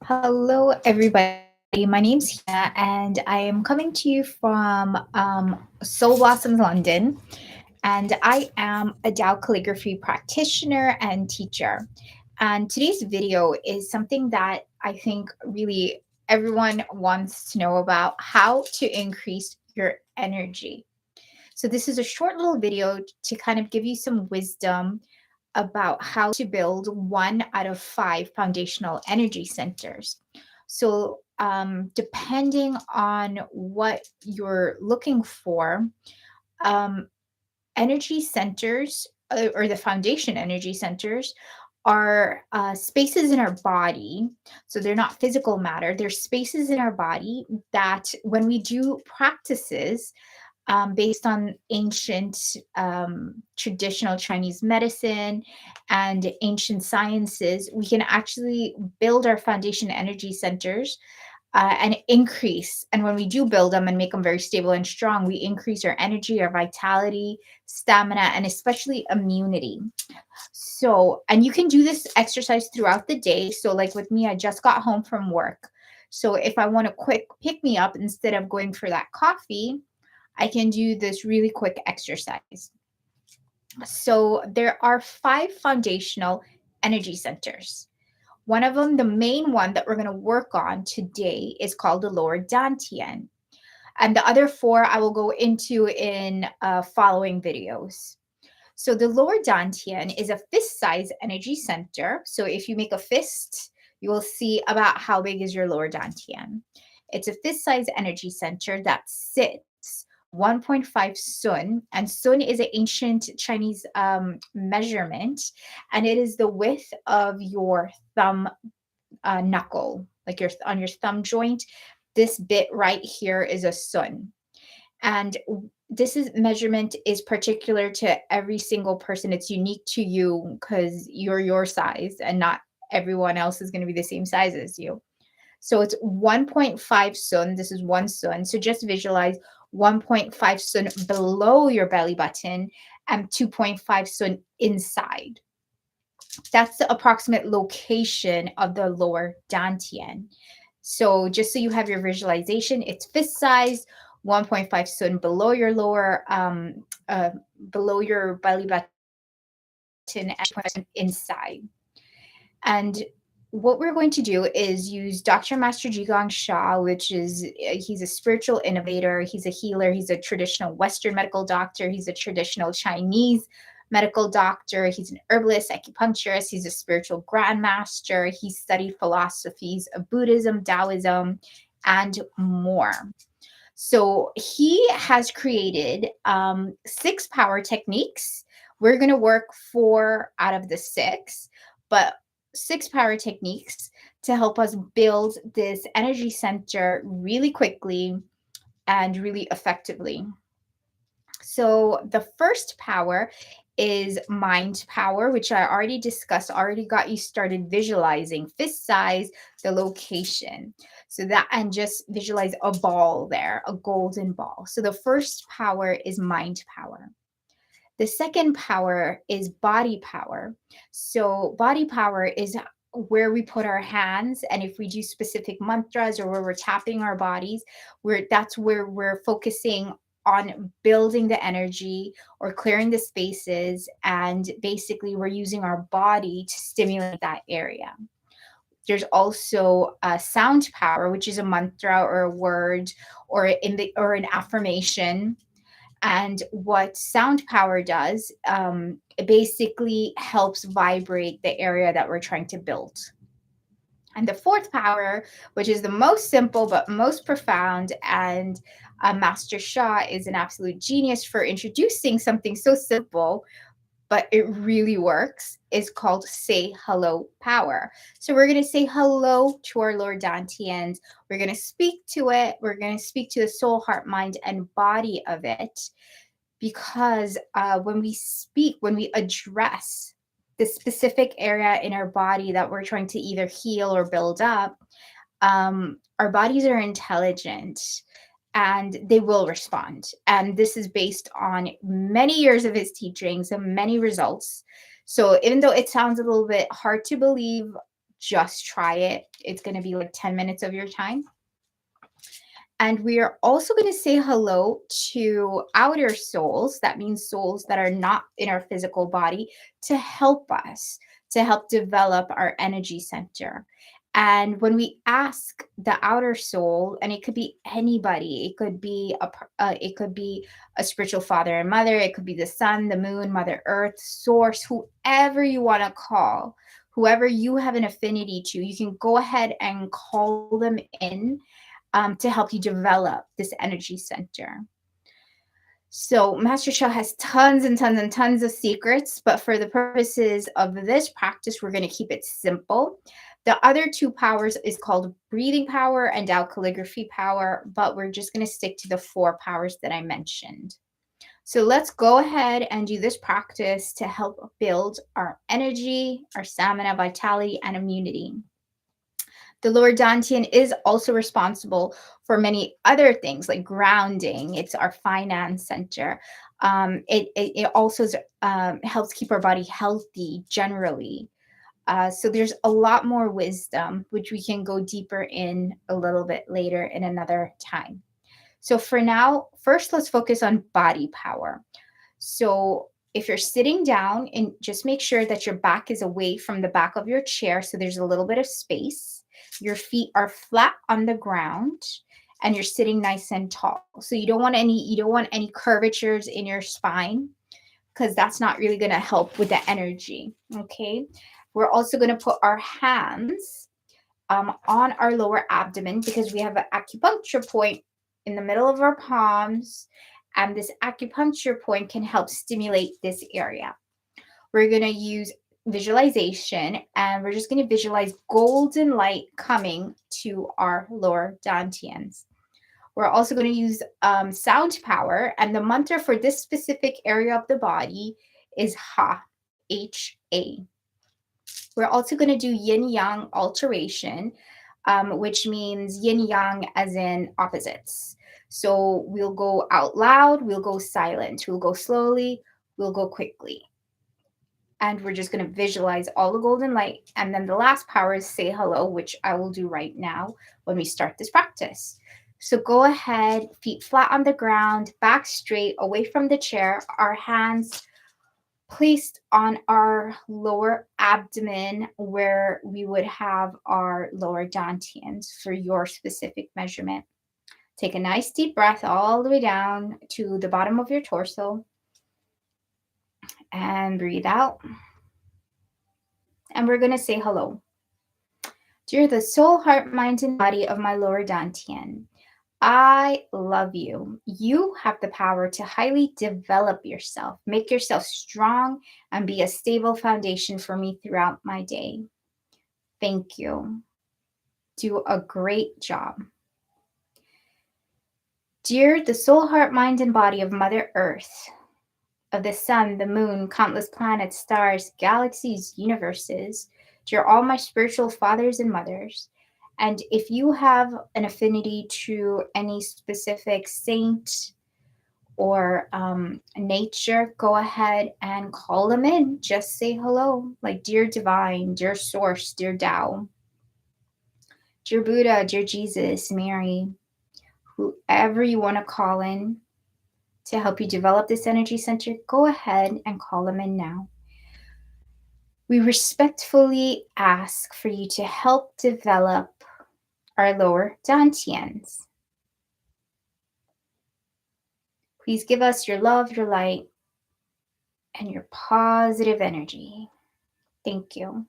Hello, everybody. My name's Hina, and I am coming to you from Soul Blossoms, London. And I am a Dao calligraphy practitioner and teacher. And today's video is something that I think really everyone wants to know about how to increase your energy. So, this is a short little video to kind of give you some wisdom about how to build 1 out of 5 foundational energy centers. So, depending on what you're looking for, um, energy centers or the foundation energy centers are spaces in our body. So they're not physical matter, they're spaces in our body that when we do practices based on ancient traditional Chinese medicine and ancient sciences, we can actually build our foundation energy centers and increase. And when we do build them and make them very stable and strong, we increase our energy, our vitality, stamina, and especially immunity. So, and you can do this exercise throughout the day. So, like with me, I just got home from work. So, if I want a quick pick me up instead of going for that coffee, I can do this really quick exercise. So, there are 5 foundational energy centers. One of them, the main one that we're going to work on today, is called the Lower Dan Tian. And the other 4 I will go into in following videos. So the lower dantian is a fist size energy center. So if you make a fist, you will see about how big is your lower dantian. It's a fist size energy center that sits 1.5 sun, and sun is an ancient Chinese measurement, and it is the width of your thumb knuckle, like your on your thumb joint. This bit right here is a sun. And this is measurement is particular to every single person. It's unique to you because you're your size and not everyone else is going to be the same size as you. So it's 1.5 sun. This is 1 sun. So just visualize 1.5 sun below your belly button and 2.5 sun inside. That's the approximate location of the lower dantian. So just so you have your visualization, it's fist size, 1.5 sun below your lower, below your belly button, and 2.5 inside. And what we're going to do is use Dr. Master Jigong Sha, which is he's a spiritual innovator, he's a healer, he's a traditional Western medical doctor, he's a traditional Chinese medical doctor, he's an herbalist, acupuncturist, he's a spiritual grandmaster, he studied philosophies of Buddhism, Taoism, and more. So he has created 6 power techniques. We're going to work 4 out of the 6, but 6 power techniques to help us build this energy center really quickly and really effectively. So the first power is mind power, which I already discussed, already got you started visualizing fist size, the location. So that, and just visualize a ball there, a golden ball. So the first power is mind power. The second power is body power. So body power is where we put our hands, and if we do specific mantras or where we're tapping our bodies, that's where we're focusing on building the energy or clearing the spaces, and basically we're using our body to stimulate that area. There's also sound power, which is a mantra or a word or an affirmation. And what sound power does, it basically helps vibrate the area that we're trying to build. And the fourth power, which is the most simple but most profound, and Master Shah is an absolute genius for introducing something so simple, but it really works, is called say hello power. So we're going to say hello to our Lord Dantians. We're going to speak to it. We're going to speak to the soul, heart, mind, and body of it. Because when we speak, when we address the specific area in our body that we're trying to either heal or build up, our bodies are intelligent and they will respond. And this is based on many years of his teachings and many results. So even though it sounds a little bit hard to believe, just try it. It's going to be like 10 minutes of your time. And we are also going to say hello to outer souls. That means souls that are not in our physical body to help us, to help develop our energy center. And when we ask the outer soul, and it could be anybody, it could be a spiritual father and mother, it could be the sun, the moon, Mother Earth, Source, whoever you want to call, whoever you have an affinity to, you can go ahead and call them in to help you develop this energy center. So, Master Cha has tons and tons and tons of secrets, but for the purposes of this practice, we're going to keep it simple. The other two powers is called breathing power and Tao calligraphy power, but we're just going to stick to the four powers that I mentioned. So let's go ahead and do this practice to help build our energy, our stamina, vitality, and immunity. The lower dantian is also responsible for many other things like grounding. It's our finance center. It also helps keep our body healthy generally. So there's a lot more wisdom, which we can go deeper in a little bit later in another time. So for now, first let's focus on body power. So if you're sitting down, and just make sure that your back is away from the back of your chair so there's a little bit of space. Your feet are flat on the ground and you're sitting nice and tall. So you don't want any curvatures in your spine because that's not really going to help with the energy, okay? We're also going to put our hands on our lower abdomen because we have an acupuncture point in the middle of our palms, and this acupuncture point can help stimulate this area. We're going to use visualization, and we're just going to visualize golden light coming to our lower dantians. We're also going to use sound power, and the mantra for this specific area of the body is Ha, H-A. We're also going to do yin yang alteration, which means yin yang as in opposites. So we'll go out loud, we'll go silent, we'll go slowly, we'll go quickly. And we're just going to visualize all the golden light. And then the last power is say hello, which I will do right now when we start this practice. So go ahead, feet flat on the ground, back straight, away from the chair, our hands placed on our lower abdomen where we would have our lower dantians for your specific measurement. Take a nice deep breath all the way down to the bottom of your torso and breathe out. And we're going to say hello. Dear the soul, heart, mind, and body of my lower dantian, I love you. You have the power to highly develop yourself, make yourself strong, and be a stable foundation for me throughout my day. Thank you. Do a great job. Dear the soul, heart, mind, and body of Mother Earth, of the sun, the moon, countless planets, stars, galaxies, universes, dear all my spiritual fathers and mothers, and if you have an affinity to any specific saint or nature, go ahead and call them in. Just say hello, like dear divine, dear source, dear Tao, dear Buddha, dear Jesus, Mary, whoever you want to call in to help you develop this energy center, go ahead and call them in now. We respectfully ask for you to help develop our lower dantians. Please give us your love, your light, and your positive energy. Thank you.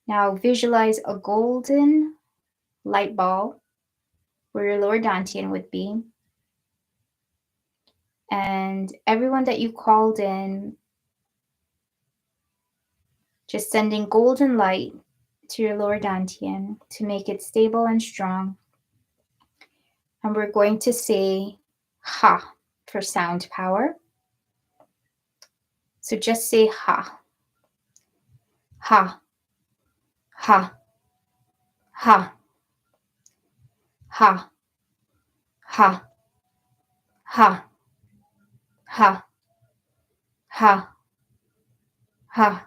Now visualize a golden light ball where your lower dantian would be. And everyone that you called in, just sending golden light to your lower dantian to make it stable and strong. And we're going to say Ha for sound power. So just say Ha. Ha. Ha. Ha. Ha. Ha. Ha. Ha. Ha. Ha.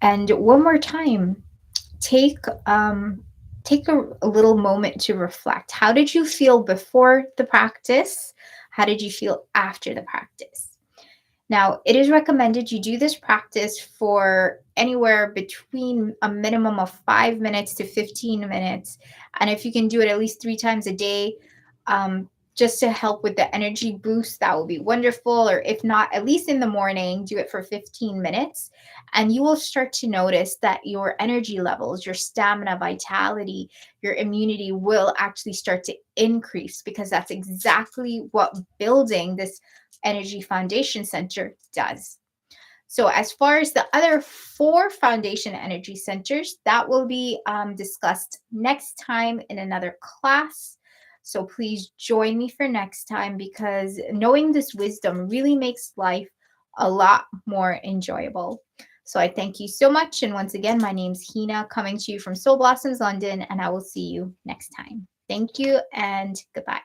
And one more time, take um, take a little moment to reflect. How did you feel before the practice? How did you feel after the practice? Now, it is recommended you do this practice for anywhere between a minimum of 5 minutes to 15 minutes. And if you can do it at least 3 times a day, just to help with the energy boost, that would be wonderful. Or if not, at least in the morning, do it for 15 minutes. And you will start to notice that your energy levels, your stamina, vitality, your immunity will actually start to increase, because that's exactly what building this Energy Foundation Center does. So, as far as the other four foundation energy centers, that will be discussed next time in another class. So, please join me for next time, because knowing this wisdom really makes life a lot more enjoyable. So, I thank you so much. And once again, my name's Hina, coming to you from Soul Blossoms London, and I will see you next time. Thank you and goodbye.